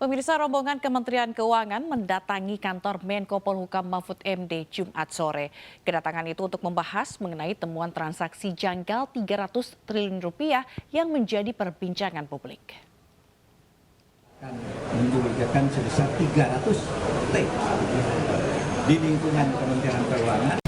Pemirsa, rombongan Kementerian Keuangan mendatangi kantor Menko Polhukam Mahfud MD Jumat sore. Kedatangan itu untuk membahas mengenai temuan transaksi janggal 300 triliun rupiah yang menjadi perbincangan publik. Mencurigakan sebesar 300 T di lingkungan Kementerian Keuangan.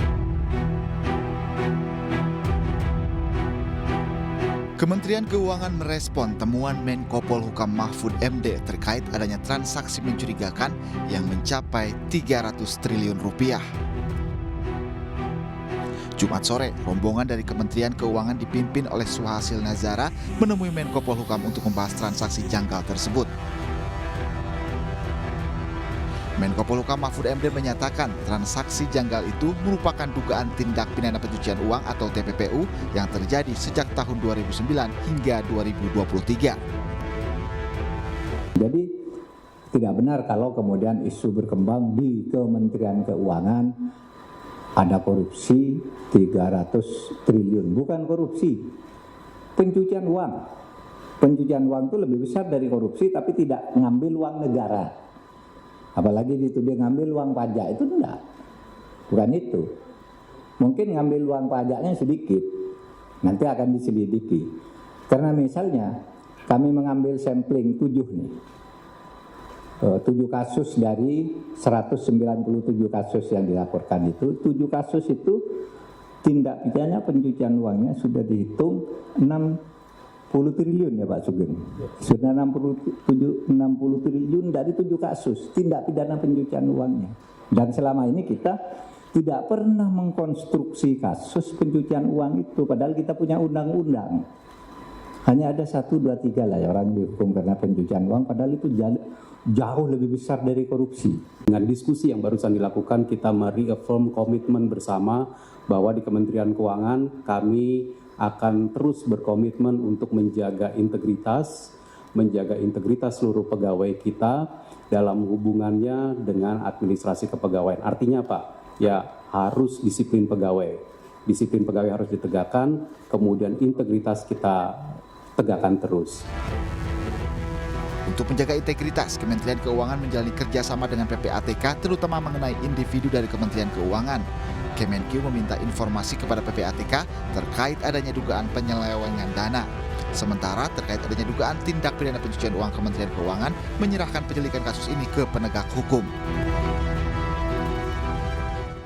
Kementerian Keuangan merespon temuan Menko Polhukam Mahfud MD terkait adanya transaksi mencurigakan yang mencapai 300 triliun rupiah. Jumat sore, rombongan dari Kementerian Keuangan dipimpin oleh Suhasil Nazara menemui Menko Polhukam untuk membahas transaksi janggal tersebut. Menko Polhukam Mahfud MD menyatakan transaksi janggal itu merupakan dugaan tindak pidana pencucian uang atau TPPU yang terjadi sejak tahun 2009 hingga 2023. Jadi tidak benar kalau kemudian isu berkembang di Kementerian Keuangan ada korupsi 300 triliun. Bukan korupsi, pencucian uang. Pencucian uang itu lebih besar dari korupsi tapi tidak mengambil uang negara. Apalagi dituduh ngambil uang pajak, itu enggak. Bukan itu. Mungkin ngambil uang pajaknya sedikit, nanti akan diselidiki. Karena misalnya kami mengambil sampling 7 nih. 7 kasus dari 197 kasus yang dilaporkan itu, 7 kasus itu tindak pidana pencucian uangnya sudah dihitung 60 triliun ya Pak Sugeng. Sudah 60 triliun dari 7 kasus tindak pidana pencucian uangnya. Dan selama ini kita tidak pernah mengkonstruksi kasus pencucian uang itu, padahal kita punya undang-undang. Hanya ada 1, 2, 3 lah ya orang dihukum karena pencucian uang, padahal itu jauh lebih besar dari korupsi. Dengan diskusi yang barusan dilakukan, kita mereaffirm komitmen bersama bahwa di Kementerian Keuangan kami akan terus berkomitmen untuk menjaga integritas seluruh pegawai kita dalam hubungannya dengan administrasi kepegawaian. Artinya Pak, ya harus disiplin pegawai. Disiplin pegawai harus ditegakkan, kemudian integritas kita tegakkan terus. Untuk menjaga integritas, Kementerian Keuangan menjalani kerjasama dengan PPATK terutama mengenai individu dari Kementerian Keuangan. Kemenkeu meminta informasi kepada PPATK terkait adanya dugaan penyelewengan dana. Sementara terkait adanya dugaan tindak pidana pencucian uang, Kementerian Keuangan menyerahkan penyelidikan kasus ini ke penegak hukum.